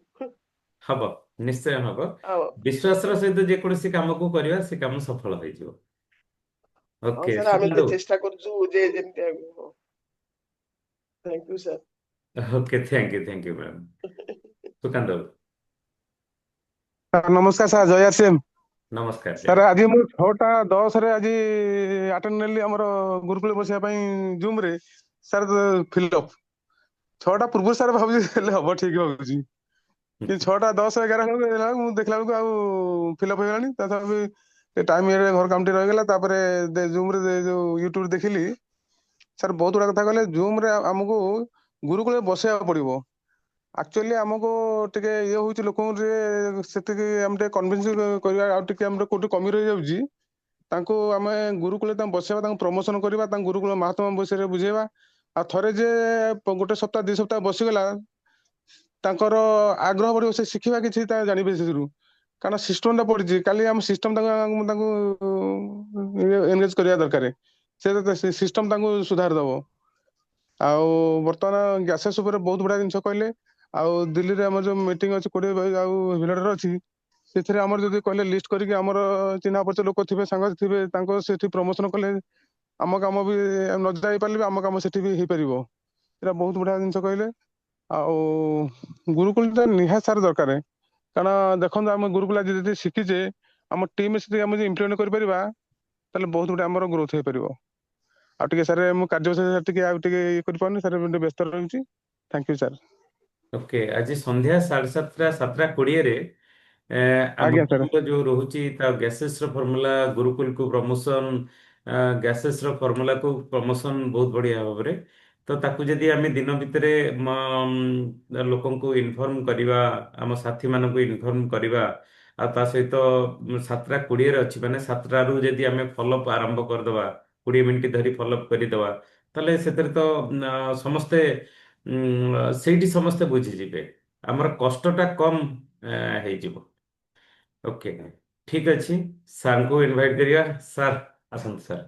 ହବ, ନିଶ୍ଚୟ ହବ। ଆଉ ବିଶ୍ୱାସର ସହିତ ଯେକୌଣସି କାମକୁ କରିବା ସେ କାମ ସଫଳ ହେଇଯିବ। ହଁ ଓକେ ସାର୍, ଆମେ ତ ସୁକାନ୍ତ ଚେଷ୍ଟା କରୁଛୁ ଯେ ଯେମିତି ଆଗକୁ। Thank you sir. Okay, thank you ma'am. Sukanta ବାବୁ, ସାର୍ ନମସ୍କାର ସାର୍, ଜୟ ଆର୍। ନମସ୍କାର ସାର୍ ଜୟ। ଆଜି ମୁଁ 6ଟା 10ରେ ଆଜି ଆଟେଣ୍ଡ ନେଲି ଆମର ଗୁରୁକୁଳ ବସିବା ପାଇଁ ଜୁମରେ। ସାର୍ ଫିଲଅପ 6ଟା ପୂର୍ବରୁ ସାର୍ ଭାବୁଛି ହେଲେ ହବ, ଠିକ ଭାବୁଛି। କିନ୍ତୁ 6ଟା 10 11 ବେଳକୁ ମୁଁ ଦେଖିଲା ବେଳକୁ ଆଉ ଫିଲଅପ ହେଇଗଲାଣି। ତଥାପି ଟାଇମ ଘର କାମ ଟିକେ ରହିଗଲା। ତାପରେ ଜୁମରେ ଯୋଉ ୟୁଟ୍ୟୁବ ଦେଖିଲି, ସାର୍ ବହୁତ ଗୁଡା କଥା କହିଲେ। ଜୁମରେ ଆମକୁ ଗୁରୁକୁଳରେ ବସେଇବାକୁ ପଡିବ। ଆକ୍ଚୁଆଲି ଆମକୁ ଟିକେ ଇଏ ହଉଛି, ଲୋକଙ୍କୁ ଟିକେ ସେତିକି ଆମେ ଟିକେ କନଭିନ୍ସ କରିବା, ଆଉ ଟିକେ ଆମର କୋଉଠି କମି ରହିଯାଉଛି। ତାଙ୍କୁ ଆମେ ଗୁରୁକୁଳରେ ତାଙ୍କୁ ବସେଇବା, ତାଙ୍କୁ ପ୍ରମୋସନ କରିବା, ତାଙ୍କୁ ଗୁରୁକୁଳ ମାହାତ୍ମ୍ୟ ବିଷୟରେ ବୁଝେଇବା। ଆଉ ଥରେ ଯେ ଗୋଟେ ସପ୍ତାହ 2 ସପ୍ତାହ ବସିଗଲା, ତାଙ୍କର ଆଗ୍ରହ ବଢିବ, ସେ ଶିଖିବା କିଛି ତା ଜାଣିବେ ସେଥିରୁ। କାରଣ ସିଷ୍ଟମଟା ପଡିଛି, କାଲି ଆମ ସିଷ୍ଟମ ତାଙ୍କୁ ତାଙ୍କୁ ଏନଗେଜ କରିବା ଦରକାର। ସେ ସିଷ୍ଟମ ତାଙ୍କୁ ସୁଧାରି ଦବ। ଆଉ ବର୍ତ୍ତମାନ ଗ୍ୟାସେସ୍ ଉପରେ ବହୁତ ଗୁଡା ଜିନିଷ କହିଲେ। ଆଉ ଦିଲ୍ଲୀରେ ଆମର ଯୋଉ ମିଟିଂ ଅଛି 20 ଆଉ ଭିଡର ଅଛି, ସେଥିରେ ଆମର ଯଦି କହିଲେ ଲିଷ୍ଟ କରିକି, ଆମର ଚିହ୍ନା ପରିଚୟ ଲୋକ ଥିବେ, ସାଙ୍ଗ ଥିବେ, ତାଙ୍କ ସେଠି ପ୍ରମୋସନ କଲେ ଆମ କାମ ବି ନ ଯାଇପାରିଲେ ବି ଆମ କାମ ସେଠି ବି ହେଇପାରିବ। ଏଇଟା ବହୁତ ବଢିଆ ଜିନିଷ କହିଲେ। ଆଉ ଗୁରୁକୁଳଟା ନିହାତି ସାର ଦରକାର। କାରଣ ଦେଖନ୍ତୁ, ଆମେ ଗୁରୁକୁଳ ଯଦି ଶିଖିଛେ, ଆମ ଟିମ୍ ସେଠି ଆମେ ଇମ୍ପ୍ଲିମେଣ୍ଟ କରିପାରିବା, ତାହେଲେ ବହୁତ ଗୁଡେ ଆମର ଗ୍ରୋଥ ହେଇପାରିବ। ଆଉ ଟିକେ ସାର୍ ମୁଁ କାର୍ଯ୍ୟ ଟିକେ ଆଉ ଟିକେ ଇଏ କରିପାରୁନି ସାର୍, ଟିକେ ବ୍ୟସ୍ତ ରହୁଛି। Thank you sir. ଓକେ, ଆଜି ସନ୍ଧ୍ୟା 7:30 7:20ରେ ଆଜ୍ଞା ସାର୍। ଆମର ଯୋଉ ରହୁଛି ତା ଗ୍ୟାସେସ୍ ର ଫର୍ମୁଲା, ଗୁରୁକୁଲକୁ ପ୍ରମୋସନ, ଗ୍ୟାସେସ୍ ର ଫର୍ମୁଲାକୁ ପ୍ରମୋସନ ବହୁତ ବଢିଆ ଭାବରେ। ତ ତାକୁ ଯଦି ଆମେ ଦିନ ଭିତରେ ଲୋକଙ୍କୁ ଇନଫର୍ମ କରିବା, ଆମ ସାଥୀମାନଙ୍କୁ ଇନଫର୍ମ କରିବା, ଆଉ ତା ସହିତ 7:20ରେ ଅଛି ମାନେ 7ଟାରୁ ଯଦି ଆମେ ଫଲୋଅପ୍ ଆରମ୍ଭ କରିଦେବା, 20 ମିନିଟ୍ ଧରି ଫଲୋଅପ୍ କରିଦେବା, ତାହେଲେ ସେଥିରେ ତ ସମସ୍ତେ ସେଇଠି ସମସ୍ତେ ବୁଝିଯିବେ, ଆମର କଷ୍ଟଟା କମ୍ ହେଇଯିବ। ଓକେ, ଠିକ ଅଛି। ସାର୍ଙ୍କୁ ଇନଭାଇଟ୍ କରିବା। ସାର୍ ଆସନ୍ତୁ ସାର୍।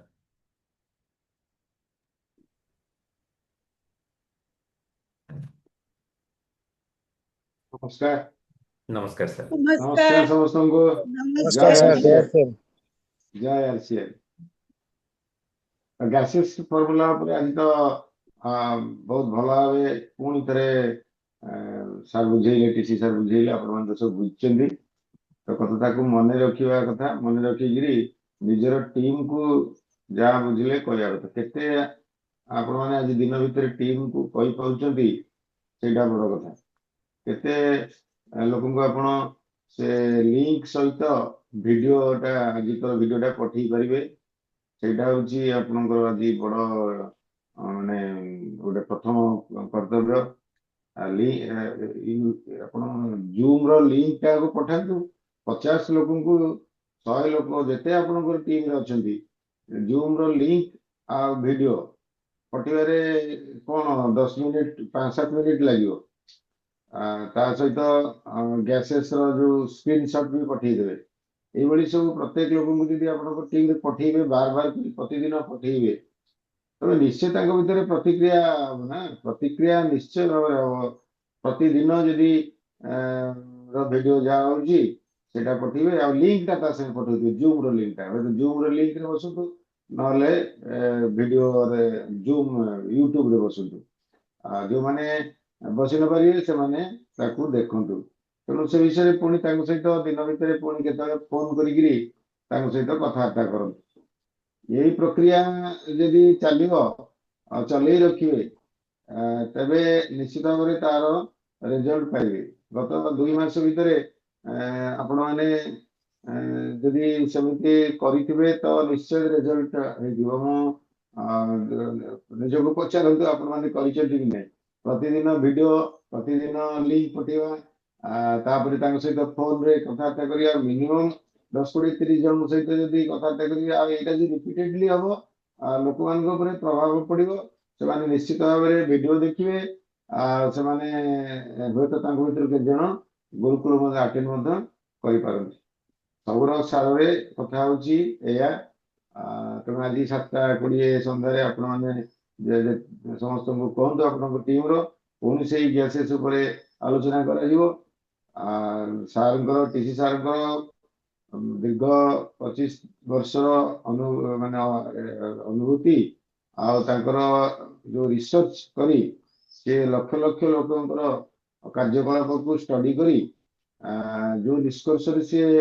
ନମସ୍କାର। ନମସ୍କାର ସାର୍। ନମସ୍କାର ନମସ୍କାର। ସମସ୍ତଙ୍କୁ। नमस्कार ଜୟ ନମସ୍କାର। सर, जय ଆରସିଏଫ। सर। ଜୟ ଆରସିଏଫ। ଗ୍ୟାସେସ୍ ଫର୍ମୁଲା ଉପରେ ଆଜି ତ ବହୁତ ଭଲ ଭାବେ ପୁଣି ଥରେ ସାର୍ ବୁଝେଇଲେ, ଟିସି ସାର୍ ବୁଝେଇଲେ, ଆପଣମାନେ ତ ସବୁ ବୁଝିଛନ୍ତି। ତ କଥାଟାକୁ ମନେ ରଖିବା କଥା, ମନେ ରଖିକିରି ନିଜର ଟିମକୁ ଯାହା ବୁଝିଲେ କହିବା କଥା। କେତେ ଆପଣମାନେ ଆଜି ଦିନ ଭିତରେ ଟିମକୁ କହିପାରୁଛନ୍ତି, ସେଇଟା ବଡ କଥା। କେତେ ଲୋକଙ୍କୁ ଆପଣ ସେ ଲିଙ୍କ ସହିତ ଭିଡିଓଟା, ଆଜିର ଭିଡିଓଟା ପଠେଇ ପାରିବେ, ସେଇଟା ହଉଛି ଆପଣଙ୍କର ଆଜି ବଡ ମାନେ ଗୋଟେ ପ୍ରଥମ କର୍ତ୍ତବ୍ୟ। ଆପଣ ଜୁମ ର ଲିଙ୍କ ଟାକୁ ପଠାନ୍ତୁ। 50 ଲୋକଙ୍କୁ, 100 ଲୋକ, ଯେତେ ଆପଣଙ୍କର ଟିମରେ ଅଛନ୍ତି, ଜୁମ ର ଲିଙ୍କ ଆଉ ଭିଡିଓ ପଠେଇବାରେ କଣ 10 ମିନିଟ 5-7 ମିନିଟ ଲାଗିବ। ତା ସହିତ ଗ୍ୟାସେସ୍ ର ଯୋଉ ସ୍କ୍ରିନଶଟ ବି ପଠେଇଦେବେ। ଏଇଭଳି ସବୁ ପ୍ରତ୍ୟେକ ଲୋକଙ୍କୁ ଯଦି ଆପଣଙ୍କ ଟିମରେ ପଠେଇବେ, ବାର ବାର ପ୍ରତିଦିନ ପଠେଇବେ, ତବେ ନିଶ୍ଚୟ ତାଙ୍କ ଭିତରେ ପ୍ରତିକ୍ରିୟା ହବ ନା। ପ୍ରତିକ୍ରିୟା ନିଶ୍ଚୟ ଭାବରେ ହବ। ପ୍ରତିଦିନ ଯଦି ଭିଡିଓ ଯାହା ହଉଛି ସେଇଟା ପଠେଇବେ, ଆଉ ଲିଙ୍କଟା ତା ସାଙ୍ଗେ ପଠେଇଥିବେ, ଜୁମ ର ଲିଙ୍କଟା। ଜୁମ ର ଲିଙ୍କରେ ବସନ୍ତୁ, ନହେଲେ ଭିଡିଓରେ ଜୁମ ୟୁଟ୍ୟୁବରେ ବସନ୍ତୁ। ଯୋଉମାନେ ବସି ନ ପାରିବେ ସେମାନେ ତାକୁ ଦେଖନ୍ତୁ। ତେଣୁ ସେ ବିଷୟରେ ପୁଣି ତାଙ୍କ ସହିତ ଦିନ ଭିତରେ ପୁଣି କେତେବେଳେ ଫୋନ କରିକିରି ତାଙ୍କ ସହିତ କଥାବାର୍ତ୍ତା କରନ୍ତୁ। ଏଇ ପ୍ରକ୍ରିୟା ଯଦି ଚାଲିବ ଆଉ ଚଲେଇ ରଖିବେ, ତେବେ ନିଶ୍ଚିତ ଭାବରେ ତାର ରେଜଲ୍ଟ ପାଇବେ। ଗତ 2 ମାସ ଭିତରେ ଆପଣମାନେ ଯଦି ସେମିତି କରିଥିବେ ତ ନିଶ୍ଚୟ ରେଜଲ୍ଟ ହେଇଯିବ। ମୁଁ ନିଜକୁ ପଚାରନ୍ତୁ, ଆପଣମାନେ କରିଛନ୍ତି କି ନାହିଁ। ପ୍ରତିଦିନ ଭିଡିଓ, ପ୍ରତିଦିନ ଲିଙ୍କ ପଠେଇବା, ତାପରେ ତାଙ୍କ ସହିତ ଫୋନରେ କଥାବାର୍ତ୍ତା କରିବା। ମିନିମମ୍ 10-20-30 ଜଣଙ୍କ ସହିତ ଯଦି କଥାବାର୍ତ୍ତା କରିବେ, ଆଉ ଏଇଟା ଯଦି ରିପିଟେଡଲି ହବ, ଲୋକମାନଙ୍କ ଉପରେ ପ୍ରଭାବ ପଡିବ। ସେମାନେ ନିଶ୍ଚିତ ଭାବରେ ଭିଡିଓ ଦେଖିବେ। ସେମାନେ ହୁଏତ ତାଙ୍କ ଭିତରୁ କେତେ ଜଣ ଗୁରୁକୁଳ ମଧ୍ୟ ଆଟେଣ୍ଡ ମଧ୍ୟ କରିପାରନ୍ତି। ସବୁର ସାରରେ କଥା ହଉଛି ଏଇଆ। ତେଣୁ ଆଜି 7:20 ସନ୍ଧ୍ୟାରେ ଆପଣମାନେ ସମସ୍ତଙ୍କୁ କୁହନ୍ତୁ ଆପଣଙ୍କ ଟିମର ପୁଣି ସେଇ ଗ୍ୟାସେସ୍ ଉପରେ ଆଲୋଚନା କରାଯିବ। ସାର୍ଙ୍କର ଟିସି ସାର୍ଙ୍କର ଦୀର୍ଘ 25 ବର୍ଷର ଅନୁଭୂତି ଆଉ ତାଙ୍କର ଯୋଉ ରିସର୍ଚ୍ଚ କରି ସେ ଲକ୍ଷ ଲକ୍ଷ ଲୋକଙ୍କର କାର୍ଯ୍ୟକଳାପକୁ ଷ୍ଟଡି କରି ଯୋଉ ନିଷ୍କର୍ଷରେ ସିଏ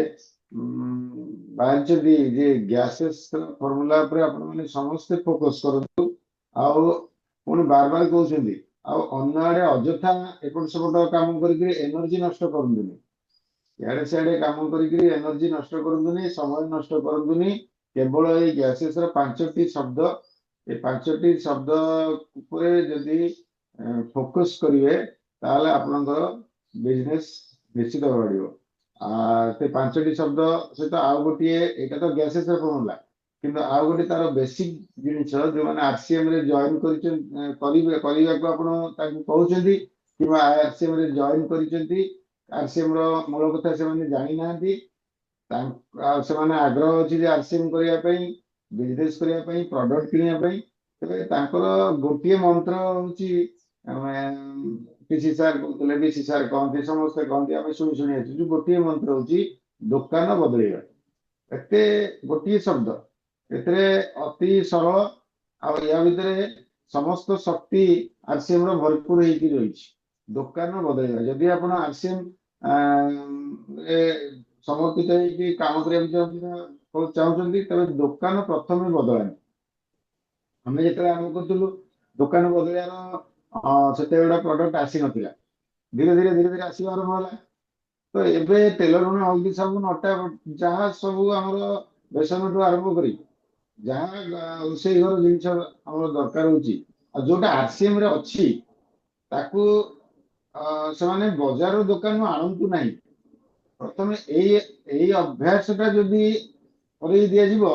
ବାହାରିଛନ୍ତି ଯେ ଗ୍ୟାସେସ୍ ଫର୍ମୁଲା ଉପରେ ଆପଣମାନେ ସମସ୍ତେ ଫୋକସ କରନ୍ତୁ। ଆଉ ପୁଣି ବାର କହୁଛନ୍ତି ଆଉ ଅନ୍ୟ ଆଡେ ଅଯଥା ଏପଟ ସେପଟ କାମ କରିକି ଏନର୍ଜି ନଷ୍ଟ କରନ୍ତୁନି। ଇଆଡେ ସିଆଡେ କାମ କରିକି ଏନର୍ଜି ନଷ୍ଟ କରନ୍ତୁନି, ସମୟ ନଷ୍ଟ କରନ୍ତୁନି। କେବଳ ଏଇ ଗ୍ୟାସେସ୍ ର 5ଟି ଶବ୍ଦ, ଏ 5ଟି ଶବ୍ଦ ଉପରେ ଯଦି ଫୋକସ କରିବେ ତାହେଲେ ଆପଣଙ୍କର ବିଜନେସ୍ ନିଶ୍ଚିତ ବଢିବ। ସେ 5ଟି ଶବ୍ଦ ସହିତ ଆଉ ଗୋଟିଏ, ଏଇଟା ତ ଗ୍ୟାସେସ୍ ର ଫର୍ମୁଲା, କିନ୍ତୁ ଆଉ ଗୋଟେ ତାର ବେସିକ ଜିନିଷ ଯୋଉମାନେ ଆରସିଏମ ରେ ଜଏନ କରିବାକୁ ଆପଣ ତାଙ୍କୁ କହୁଛନ୍ତି କିମ୍ବା ଆରସିଏମ ରେ ଜଏନ କରିଛନ୍ତି, ଆରସିଏମ ର ମୂଳ କଥା ସେମାନେ ଜାଣିନାହାନ୍ତି, ସେମାନେ ଆଗ୍ରହ ଅଛି ଯେ ଆରସିଏମ କରିବା ପାଇଁ, ବିଜନେସ କରିବା ପାଇଁ, ପ୍ରଡକ୍ଟ କିଣିବା ପାଇଁ। ତେବେ ତାଙ୍କର ଗୋଟିଏ ମନ୍ତ୍ର ହଉଛି, ପିସି ସାର୍ କହୁଥିଲେ, ବିସି ସାର୍ କହନ୍ତି, ସମସ୍ତେ କହନ୍ତି, ଆମେ ଶୁଣି ଶୁଣି ଆସିଛୁ, ଗୋଟିଏ ମନ୍ତ୍ର ହଉଛି ଦୋକାନ ବଦଳେଇବା। ଏତେ ଗୋଟିଏ ଶବ୍ଦ, ଏଥିରେ ଅତି ସରଳ ଆଉ ୟା ଭିତରେ ସମସ୍ତ ଶକ୍ତି ଆରସିଏମ ର ଭରପୁର ହେଇକି ରହିଛି। ଦୋକାନ ବଦଳେଇବା। ଯଦି ଆପଣ ଆରସିଏମ ସମର୍ପିତ ହେଇକି କାମ କରିବାକୁ ଚାହୁଁଛନ୍ତି, ତେବେ ଦୋକାନ ପ୍ରଥମେ ବଦଳାନ୍ତୁ। ଆମେ ଯେତେବେଳେ ଆରମ୍ଭ କରୁଥିଲୁ ଦୋକାନ ବଦଳିବାର ସେତେବେଳେ ପ୍ରଡକ୍ଟ ଆସିନଥିଲା, ଧୀରେ ଧୀରେ ଧୀରେ ଧୀରେ ଆସିବା ଆରମ୍ଭ ହେଲା। ତ ଏବେ ତେଲ, ଲୁଣ, ହଳଦୀ, ସାବୁନ, ଅଟା, ଯାହା ସବୁ ଆମର ବେସନଠୁ ଆରମ୍ଭ କରି ଯାହା ରୋଷେଇ ଘର ଜିନିଷ ଆମର ଦରକାର ହଉଛି, ଆଉ ଯୋଉଟା ଆରସିଏମ ରେ ଅଛି ତାକୁ ସେମାନେ ବଜାର ଦୋକାନରୁ ଆଣନ୍ତୁ ନାହିଁ। ପ୍ରଥମେ ଏଇ ଅଭ୍ୟାସ ଟା ଯଦି କରେଇ ଦିଆଯିବ,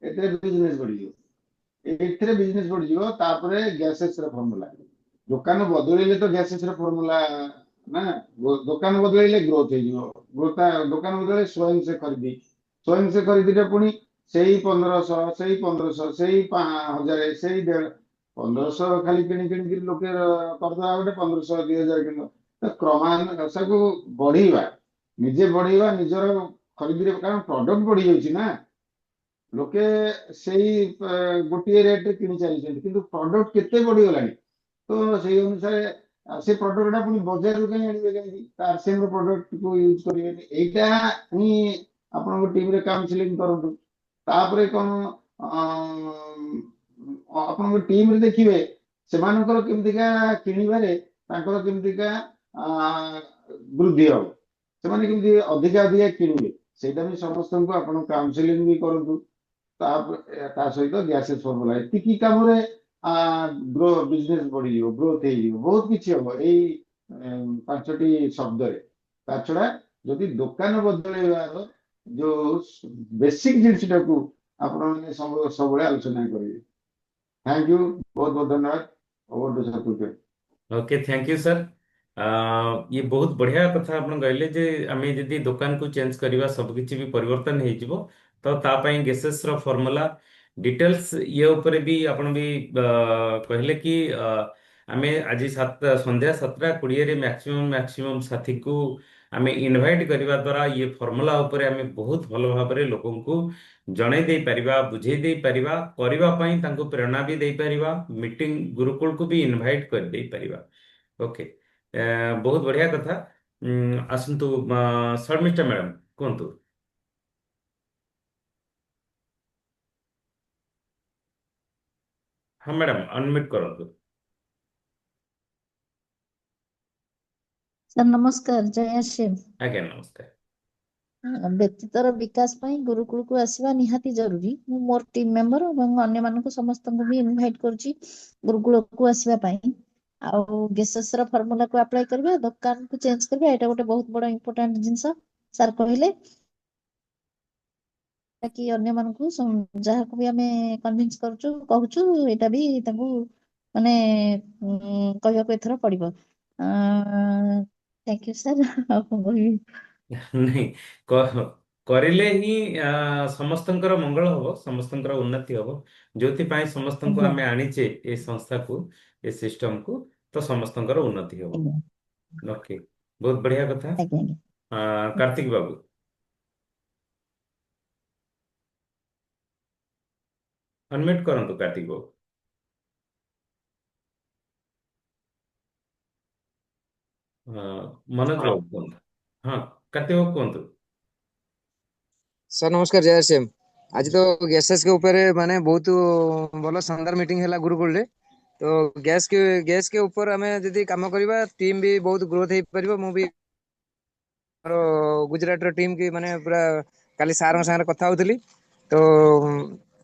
ଏଥିରେ ବିଜନେସ ବଢିଯିବ। ଏଥିରେ ବିଜନେସ ବଢିଯିବ। ତାପରେ ଗ୍ୟାସେସ୍ ର ଫର୍ମୁଲା, ଦୋକାନ ବଦଳେଇଲେ ତ ଗ୍ୟାସେସ୍ ର ଫର୍ମୁଲା ନା, ଦୋକାନ ବଦଳେଇଲେ ଗ୍ରୋଥ ହେଇଯିବ। ଦୋକାନ ବଦଳେଇଲେ ସ୍ୱୟଂ ସେ ଖରିଦି, ସ୍ୱୟଂ ସେ ଖରିଦିରେ ପୁଣି ସେଇ 1500, ସେଇ 1500, ସେଇ 1000, ସେଇ 1500 ଖାଲି କିଣି କିଣିକିରି ଲୋକେ କରିଦେବା, ଗୋଟେ 1500 2000 କିଣିବ। କ୍ରମାନ୍ୱୟ ତାକୁ ବଢେଇବା, ନିଜେ ବଢେଇବା, ନିଜର ଖରିଦିରେ, କାରଣ ପ୍ରଡକ୍ଟ ବଢି ଯାଉଛି ନା। ଲୋକେ ସେଇ ଗୋଟିଏ ରେଟ୍ ରେ କିଣି ଚାଲିଛନ୍ତି, କିନ୍ତୁ ପ୍ରଡକ୍ଟ କେତେ ବଢିଗଲାଣି। ତ ସେଇ ଅନୁସାରେ ସେ ପ୍ରଡକ୍ଟ ଟା ପୁଣି ବଜାରରୁ କାହିଁ ଆଣିବେ, କାହିଁକି ଆରସିଏମ ର ପ୍ରଡକ୍ଟ କୁ ୟୁଜ କରିବେନି। ଏଇଟା ହିଁ ଆପଣଙ୍କ ଟିମରେ କାଉନସିଲିଂ କରନ୍ତୁ। ତାପରେ କଣ ଆପଣଙ୍କ ଟିମରେ ଦେଖିବେ ସେମାନଙ୍କର କେମିତିକା କିଣିବାରେ ତାଙ୍କର କେମିତିକା ବୃଦ୍ଧି ହବ, ସେମାନେ କେମିତି ଅଧିକା ଅଧିକା କିଣିବେ, ସେଇଟା ବି ସମସ୍ତଙ୍କୁ ଆପଣ କାଉନସିଲିଂ ବି କରନ୍ତୁ। ତା ସହିତ ଗ୍ୟାସେସ୍ ଫର୍ମୁଲା, ଏତିକି କାମରେ ବିଜନେସ ବଢିଯିବ, ଗ୍ରୋଥ ହେଇଯିବ, ବହୁତ କିଛି ହବ ଏଇ 5ଟି ଶବ୍ଦରେ। ତା ଛଡା ଯଦି ଦୋକାନ ବଦଳେଇବାର ଯୋଉ ବେସିକ ଜିନିଷଟାକୁ ଆପଣ ମାନେ ସବୁବେଳେ ଆଲୋଚନା କରିବେ। ଥ୍ୟାଙ୍କ ୟୁ, ବହୁତ ବହୁତ ଧନ୍ୟବାଦ। Over to Satul. Okay, thank you sir. ये बहुत बढ़िया କଥା ଆପଣ କହିଲେ ଯେ ଆମେ ଯଦି ଦୋକାନକୁ ଚେଞ୍ଜ କରିବା ସବୁକିଛି ବି ପରିବର୍ତ୍ତନ ହେଇଯିବ। ତ ତା ପାଇଁ ଗେସେସ୍ ର ଫର୍ମୁଲା ଡିଟେଲ୍ସ ଇଏ ଉପରେ ବି ଆପଣ ବି କହିଲେ କି ଆମେ ଆଜି ସନ୍ଧ୍ୟା 7:20ରେ ମ୍ୟାକ୍ସିମମ୍ ସାଥୀକୁ ଆମେ ଇନଭାଇଟ୍ କରିବା ଦ୍ୱାରା ଇଏ ଫର୍ମୁଲା ଉପରେ ଆମେ ବହୁତ ଭଲ ଭାବରେ ଲୋକଙ୍କୁ ଜଣେଇ ଦେଇପାରିବା, ବୁଝେଇ ଦେଇପାରିବା, କରିବା ପାଇଁ ତାଙ୍କୁ ପ୍ରେରଣା ବି ଦେଇପାରିବା, ମିଟିଂ ଗୁରୁକୁଳକୁ ବି ଇନଭାଇଟ୍ କରିଦେଇପାରିବା। ଓକେ, ବହୁତ ବଢିଆ କଥା। ଆସନ୍ତୁ ଶର୍ମିଷ୍ଠା ମ୍ୟାଡ଼ାମ, କୁହନ୍ତୁ। ହଁ ମ୍ୟାଡ଼ାମ, ଅନମ୍ୟୁଟ୍ କରନ୍ତୁ। ସାର୍ ନମସ୍କାର, ଜୟ ଆଶ୍ରମ। ଆଜ୍ଞା, ନମସ୍କାର। ବ୍ୟକ୍ତିତ୍ୱର ବିକାଶ ପାଇଁ ଗୁରୁକୁଳକୁ ଆସିବା ନିହାତି ଜରୁରୀ। ମୁଁ ମୋର ଟିମ୍ ମେମ୍ବର ଏବଂ ଅନ୍ୟମାନଙ୍କୁ ସମସ୍ତଙ୍କୁ ବି ଇନଭାଇଟ୍ କରୁଛି ଗୁରୁକୁଳକୁ ଆସିବା ପାଇଁ। ଆଉ ଗ୍ୟାସେସ୍ ର ଫର୍ମୁଲାକୁ ଆପ୍ଲାଏ କରିବା, ଦୋକାନକୁ ଚେଞ୍ଜ କରିବା, ଏଇଟା ଗୋଟେ ବହୁତ ବଡ ଇମ୍ପୋର୍ଟାଣ୍ଟ ଜିନିଷ ସାର୍ କହିଲେ। କି ଅନ୍ୟମାନଙ୍କୁ ଯାହାକୁ ବି ଆମେ କନଭିନ୍ସ କରୁଛୁ କହୁଛୁ, ଏଇଟା ବି ତାଙ୍କୁ ମାନେ କହିବାକୁ ଏଥର ପଡିବ। Thank you sir. ଆଉ କଣ କହିବି? ନାଇଁ, କରିଲେ ହିଁ ସମସ୍ତଙ୍କର ମଙ୍ଗଳ ହବ, ସମସ୍ତଙ୍କର ଉନ୍ନତି ହବ। ଯୋଉଥିପାଇଁ ସମସ୍ତଙ୍କୁ ଆଜ୍ଞା ଆମେ ଆଣିଛେ ଏ ସଂସ୍ଥାକୁ, ଏ ସିଷ୍ଟମକୁ, ତ ସମସ୍ତଙ୍କର ଉନ୍ନତି ହବ। ଆଜ୍ଞା ଓକେ, ବହୁତ ବଢିଆ କଥା। ଆଜ୍ଞା ଆଜ୍ଞା। କାର୍ତିକ ବାବୁ, ଅନମ୍ୟୁଟ କରନ୍ତୁ କାର୍ତିକ ବାବୁ। ମନୋଜ ବାବୁ କୁହନ୍ତୁ। ହଁ, କାର୍ତିକ ବାବୁ କୁହନ୍ତୁ। ସାର୍ ନମସ୍କାର, ଜୟ ଶ୍ୟାମ। ଆଜି ତ ଗ୍ୟାସେସ୍ के ऊपर ମାନେ ବହୁତ ଭଲ ଶାନଦାର ମିଟିଂ ହେଲା ଗୁରୁକୁଳରେ। ତ ଗ୍ୟାସ୍ के ऊपर ଆମେ ଯଦି କାମ କରିବା ଟିମ୍ ବି ବହୁତ ଗ୍ରୋଥ ହେଇପାରିବ। ମୁଁ ବି ଆମର ଗୁଜରାଟର ଟିମ୍ କି ମାନେ ପୁରା କାଲି ସାରଙ୍କ ସାଙ୍ଗରେ କଥା ହଉଥିଲି। ତ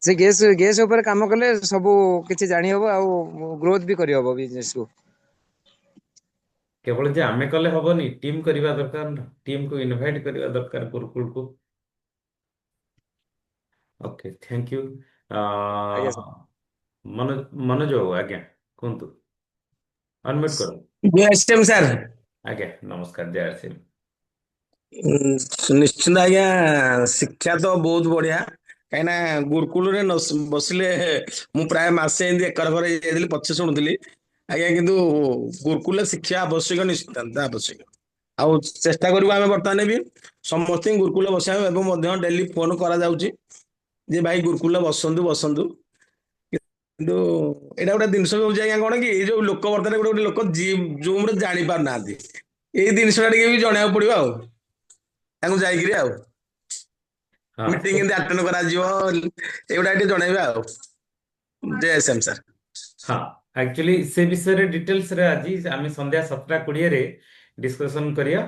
ସେ ଗ୍ୟାସ୍ ଉପରେ କାମ କଲେ ସବୁ କିଛି ଜାଣି ହବ ଆଉ ଗ୍ରୋଥ ବି କରିହବ ବିଜନେସ କୁ। କେବଳ ଯେ ଆମେ କଲେ ହବନି, ଟିମ୍ କରିବା ଦରକାର, ଟିମକୁ ଇନଭାଇଟ କରିବା ଦରକାର ଗୁରୁକୁଳକୁ। Okay, thank you. ଆଜ୍ଞା ସାର୍। ମନୋଜ, ମନୋଜ ବାବୁ ଆଜ୍ଞା କୁହନ୍ତୁ, ଅନମ୍ୟୁଟ କରନ୍ତୁ। ଜୟ ଶ୍ୟାମ ସାର୍। ଆଜ୍ଞା ନମସ୍କାର, ଜୟ ଶ୍ରୀ। ନିଶ୍ଚିନ୍ତ ଆଜ୍ଞା, ଶିକ୍ଷା ତ ବହୁତ ବଢିଆ। କାହିଁକିନା ଗୁରୁକୁଳରେ ବସିଲେ ମୁଁ ପ୍ରାୟ ମାସେ ଏମିତି ଏକରକର ହେଇଯାଇଥିଲି, ପଛେ ଶୁଣୁଥିଲି ଆଜ୍ଞା। କିନ୍ତୁ ଗୁରୁକୁଳରେ ଶିକ୍ଷା ଆବଶ୍ୟକ, ନିଶ୍ଚିନ୍ତ ଆବଶ୍ୟକ। ଆଉ ଚେଷ୍ଟା କରିବୁ ଆମେ ବର୍ତ୍ତମାନ ବି ସମସ୍ତଙ୍କୁ ଗୁରୁକୁଳରେ ବସାଇବା, ଏବଂ ମଧ୍ୟ ଡେଲି ଫୋନ କରାଯାଉଛି ଯେ ଭାଇ ଗୁରୁକୁଳରେ ବସନ୍ତୁ ବସନ୍ତୁ। କିନ୍ତୁ ଏଇଟା ଗୋଟେ ଜିନିଷ ବି ହଉଛି ଆଜ୍ଞା, କଣ କି ଏଇ ଯୋଉ ଲୋକ ବର୍ତ୍ତମାନ ଗୋଟେ ଗୋଟେ ଲୋକ ଜୁମରେ ଜାଣି ପାରୁନାହାନ୍ତି। ଏଇ ଜିନିଷଟା ଟିକେ ବି ଜଣେଇବାକୁ ପଡିବ ଆଉ ତାଙ୍କୁ ଯାଇକିରି ଆଉ ହଁ ମିଟିଂ କେମିତି ଆଟେଣ୍ଡ କରାଯିବ, ଏଗୁଡା ଟିକେ ଜଣେଇବା ଆଉ। ଜୟ ଶ୍ୟାମ ସାର୍। ହଁ, ଆକ୍ଚୁଆଲି ସେ ବିଷୟରେ ଡିଟେଲ୍ସରେ ଆଜି ଆମେ ସନ୍ଧ୍ୟା 7:20ରେ ଡିସ୍କସନ କରିବା।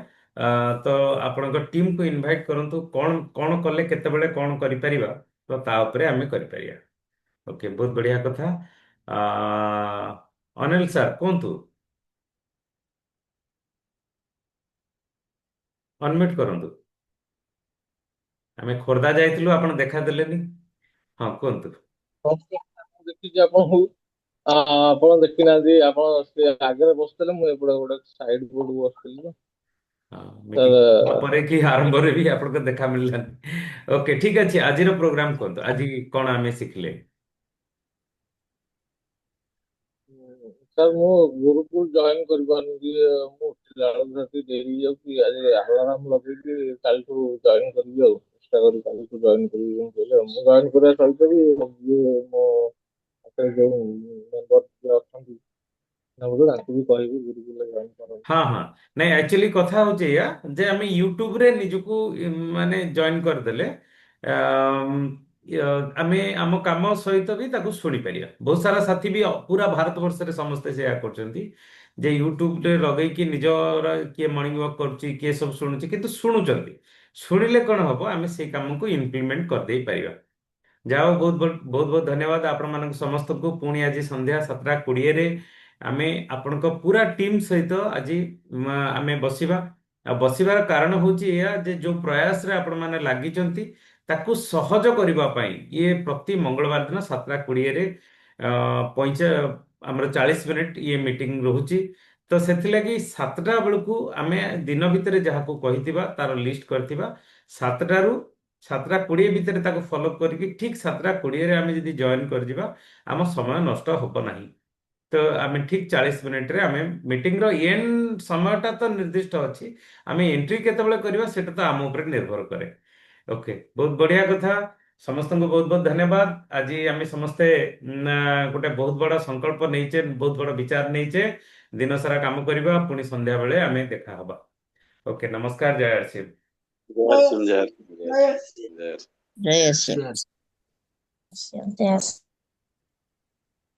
ତ ଆପଣଙ୍କ ଟିମକୁ ଇନଭାଇଟ୍ କରନ୍ତୁ, କଣ କଣ କଲେ କେତେବେଳେ କଣ କରିପାରିବା, ତ ତା ଉପରେ ଆମେ କରିପାରିବା। ଓକେ, ବହୁତ ବଢିଆ କଥା। ଅନିଲ ସାର୍ କୁହନ୍ତୁ, ଅନମ୍ୟୁଟ କରନ୍ତୁ। ଆମେ ଖୋର୍ଦ୍ଧା ଯାଇଥିଲୁ, ଆପଣ ଦେଖା ଦେଲେନି। ହଁ କୁହନ୍ତୁ। ହଁ, ମୁଁ ଦେଖିଛି ଆପଣଙ୍କୁ। ଆପଣ ଦେଖିନାହାନ୍ତି, ଆପଣ ସେ ଆଗରେ ବସିଥିଲେ, ମୁଁ ଏପଟେ ଗୋଟେ ସାଇଡ ପଟକୁ ବସିଥିଲି ତ। ମିଟିଂ ସାର୍, ପରେ କି ଆରମ୍ଭରେ ବି ଆପଣଙ୍କ ଦେଖା ମିଳିଲାନି। ଓକେ, ଠିକ ଅଛି, ଆଜିର ପ୍ରୋଗ୍ରାମ କୁହନ୍ତୁ, ଆଜି କଣ ଆମେ ଶିଖିଲେ। ସାର୍ ମୁଁ ଗୁରୁକୁଲ ଜଏନ କରିପାରୁନି କି ମୁଁ ଉଠିଲା ବେଳକୁ ରାତି ଡେରି ହେଇଯାଉଛି। ଆଜି ଆଲାରାମ ଲଗେଇକି କାଲିଠୁ ଜଏନ କରିବି ଆଉ ଚେଷ୍ଟା କରି କାଲିଠୁ ଜଏନ କରିବି ମୁଁ କହିଲେ ଆଉ। ମୁଁ ଜଏନ କରିବା ସହିତ ବି ଯିଏ ମୋ ପାଖରେ ଯୋଉ ମେମ୍ବର ଯିଏ ଅଛନ୍ତି ତାଙ୍କୁ ବି କହିବି ଗୁରୁକୁଲରେ ଜଏନ କରନ୍ତୁ। ହଁ ହଁ, ନାଇଁ ଆକ୍ଚୁଆଲି କଥା ହଉଛି ଏଇଆ ଯେ ଆମେ ୟୁଟ୍ୟୁବରେ ନିଜକୁ ମାନେ ଜଏନ୍ କରିଦେଲେ ଆମ୍, ଆମେ ଆମ କାମ ସହିତ ବି ତାକୁ ଶୁଣିପାରିବା। ବହୁତ ସାରା ସାଥୀ ବି ପୁରା ଭାରତ ବର୍ଷରେ ସମସ୍ତେ ସେୟା କରୁଛନ୍ତି ଯେ ୟୁଟ୍ୟୁବରେ ଲଗେଇକି ନିଜର କିଏ ମର୍ଣ୍ଣିଂ ୱାକ୍ କରୁଛି, କିଏ ସବୁ ଶୁଣୁଛି, କିନ୍ତୁ ଶୁଣୁଛନ୍ତି। ଶୁଣିଲେ କଣ ହବ, ଆମେ ସେଇ କାମକୁ ଇମ୍ପ୍ଲିମେଣ୍ଟ କରିଦେଇ ପାରିବା। ଯାହା ହଉ, ବହୁତ ବହୁତ ବହୁତ ବହୁତ ଧନ୍ୟବାଦ ଆପଣମାନଙ୍କୁ ସମସ୍ତଙ୍କୁ। ପୁଣି ଆଜି ସନ୍ଧ୍ୟା 7:20ରେ ଆମେ ଆପଣଙ୍କ ପୁରା ଟିମ୍ ସହିତ ଆଜି ଆମେ ବସିବା। ଆଉ ବସିବାର କାରଣ ହଉଛି ଏଇଆ ଯେ ଯୋଉ ପ୍ରୟାସରେ ଆପଣମାନେ ଲାଗିଛନ୍ତି ତାକୁ ସହଜ କରିବା ପାଇଁ ଇଏ ପ୍ରତି ମଙ୍ଗଳବାର ଦିନ 7:20ରେ ପଇଁଚା ଆମର 40 ମିନିଟ୍ ଇଏ ମିଟିଂ ରହୁଛି। ତ ସେଥିଲାଗି 7ଟା ବେଳକୁ ଆମେ ଦିନ ଭିତରେ ଯାହାକୁ କହିଥିବା ତାର ଲିଷ୍ଟ କରିଥିବା, 7ଟାରୁ 7:20 ଭିତରେ ତାକୁ ଫଲୋ କରିକି ଠିକ୍ 7:20ରେ ଆମେ ଯଦି ଜଏନ୍ କରିଯିବା, ଆମ ସମୟ ନଷ୍ଟ ହବ ନାହିଁ। ତ ଆମେ ଠିକ୍ 40 ମିନିଟ୍ରେ ଆମେ ମିଟିଂର ଏଣ୍ଡ ସମୟଟା ତ ନିର୍ଦ୍ଦିଷ୍ଟ ଅଛି, ଆମେ ଏଣ୍ଟ୍ରି କେତେବେଳେ କରିବା ସେଟା ତ ଆମ ଉପରେ ନିର୍ଭର କରେ। ଓକେ, ବହୁତ ବଢିଆ କଥା। ସମସ୍ତଙ୍କୁ ବହୁତ ବହୁତ ଧନ୍ୟବାଦ। ଆଜି ଆମେ ସମସ୍ତେ ଗୋଟେ ବହୁତ ବଡ ସଂକଳ୍ପ ନେଇଛେ, ବହୁତ ବଡ ବିଚାର ନେଇଛେ। ଦିନ ସାରା କାମ କରିବା, ପୁଣି ସନ୍ଧ୍ୟା ବେଳେ ଆମେ ଦେଖା ହବା। ଓକେ, ନମସ୍କାର, ଜୟ ଶ୍ରୀ। ଜୟ ଶ୍ରୀ ଜୟ ଶ୍ରୀ, ଜୟ ଜୟ ଶ୍ରୀ, ଜୟ ଶ୍ରୀ। ଜୟ ଶ୍ରୀ। ଜୟ ଶ୍ରୀ।